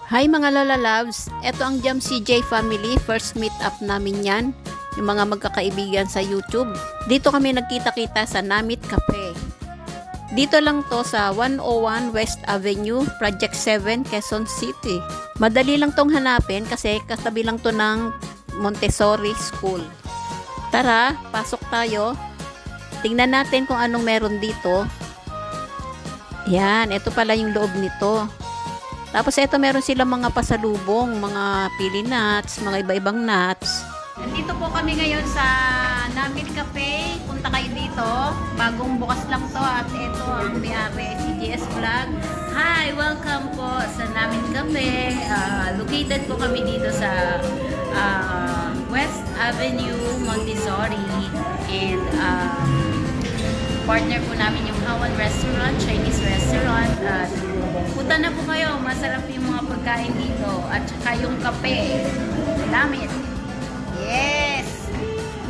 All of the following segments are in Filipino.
Hi mga Lola Loves! Ito ang Jam CJ family. First meet up namin yan. Yung mga magkakaibigan sa YouTube. Dito kami nagkita-kita sa Namit Cafe. Dito lang to sa 101 West Avenue, Project 7, Quezon City. Madali lang tong hanapin kasi katabi lang to ng Montessori School. Tara, pasok tayo. Tingnan natin kung anong meron dito. Yan, ito pala yung loob nito. Tapos ito meron silang mga pasalubong, mga pili nuts, mga iba-ibang nuts. Nandito po kami ngayon sa Namit Cafe. Punta kayo dito. Bagong bukas lang to at ito ang may-ari, si GS Vlog. Hi! Welcome po sa Namit Cafe. Located po kami dito sa West Avenue, Montessori. And partner po namin yung Hawan Restaurant, Chinese restaurant. Punta na po kayo, masarap yung mga pagkain dito. At saka yung kape. Namit. Yes!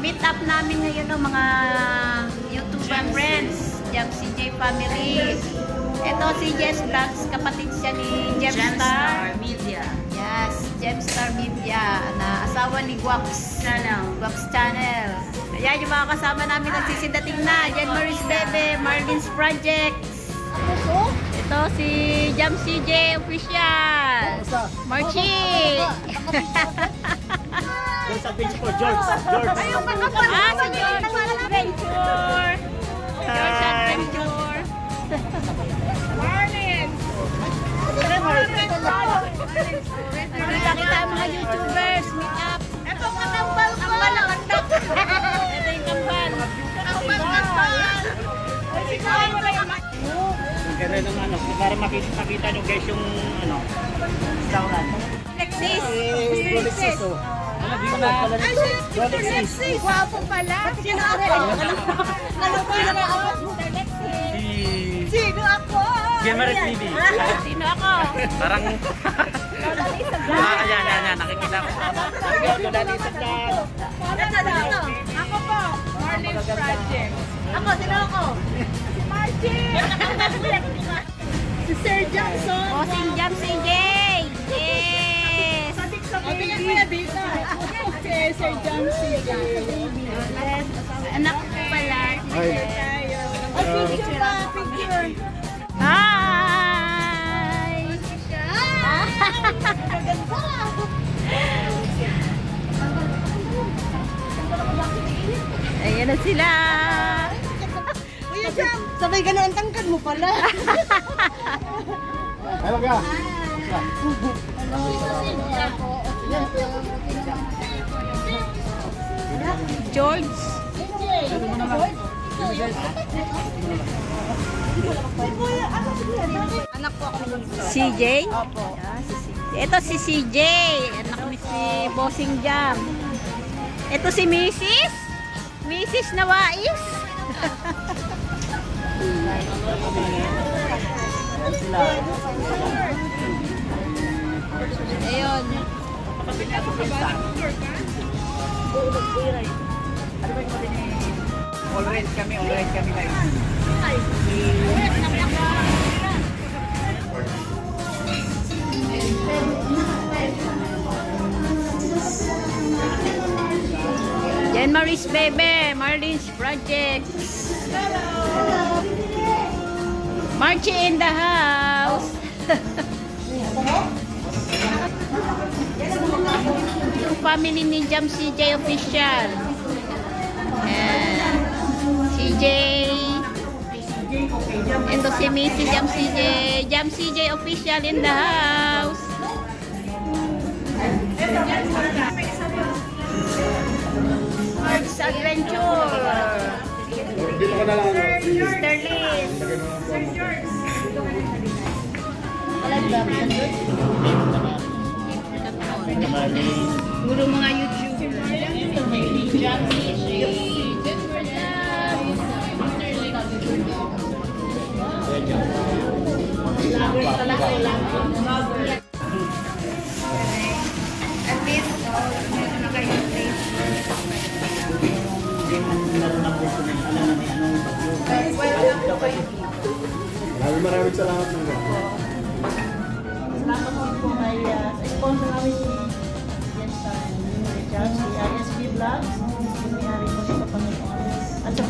Meet up namin ngayon ng mga YouTuber friends. Jam CJ family. Ito si Jess Vlogs, kapatid siya ni Gemstar Media. Yes, Gemstar Media, na asawa ni Guaps Channel. Ayan yung mga kasama namin nagsisidating na. Jan Maris Bebe, Marlin's Projects. Ito si Jam CJ Official. Marchie. Doon sa beach po, George. Ayun, si George Adventure. George Adventure. Marlin. Nakita kita ang mga YouTubers. Meet up. Ito ang kambal ko. Ito yung kambal. Ang ganda ng ano, para makita nyo guys yung ano, saunan. Alexis. Alexis, oh. Ano, di ko na pala Alexis. Guwapo pala. Sino ako? Sino ako? Gemaret TV. Sino ako? Parang... Ayan, nakikita ko. Lola Lisa Vlog. Ito. Ako po. Marlin's Project. Ako, sino ako? Si Sir Jackson. O, si Jam CJ. Yes. Tingnan mo yan dito. Okay, Sir Jam CJ. Anak ko pala. Picture pa, picture. Hi! Ayan na sila. Kuya Jam, sabay ka na ang tangkad mo pala. Hello, ga. George. Anak ko ako nung CJ. Opo. Ito si CJ. Anak ni si Bossing Jam. Ito si Mrs. Mrs. Nawais. Ayun. All-red kami guys. Jan Maris Bebe, Marlin's Projects. Marchie in the house. Yung family ni Jam CJ Official. And CJ. Ito si Missy Jam CJ. Jam CJ Official in the house. Mark's Adventure. Dito ka na lang. Mr. Liz. Puro mga YouTuber. At least, meron na kayo taste. Maraming salamat mga. Salamat din po kay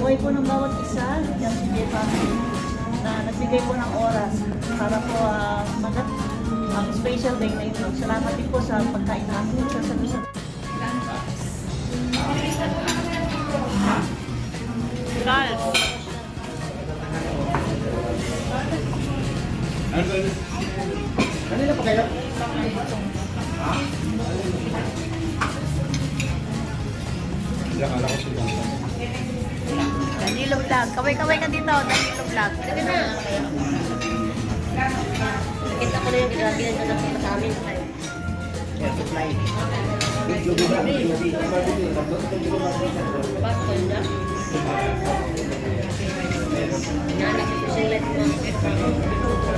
buhay po ng bawat isa, yung si J Family, na nagbigay po ng oras para po magat ang special day na ito. Salamat din po sa pagkain namin sa salusan. Kanina pa kayo? Danilo Vlog. Kaway-kaway ka dito. Danilo Vlog. Sige na. Nakita ko na yung ginagawa na nakita sa amin. Pasok na.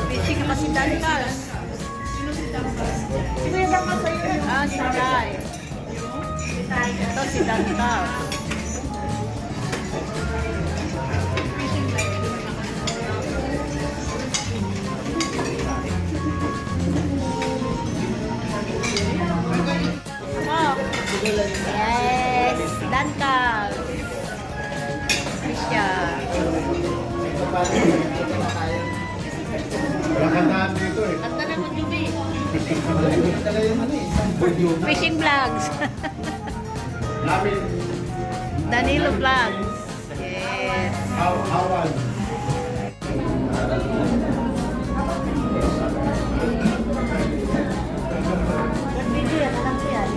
Busy ka pa si Dan Carl. Sino yung dapat sa'yo yan? Ah, si Jai. Ito si Dan Carl. Oh. Yes, Dan Carl. Siya. Walang kantaan dito eh. Kanta na mo, Juby. Talaga yung ano eh. Fishing vlogs. Namin, Danilo Vlogs. Yes. hawan. Video yan, alam ko yan.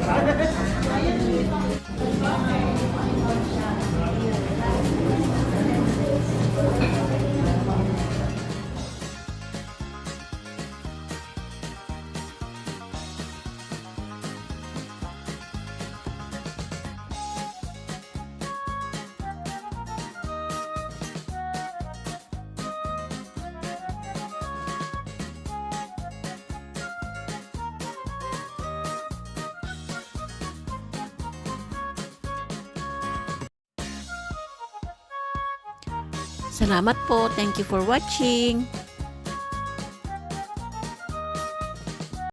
Salamat po. Thank you for watching.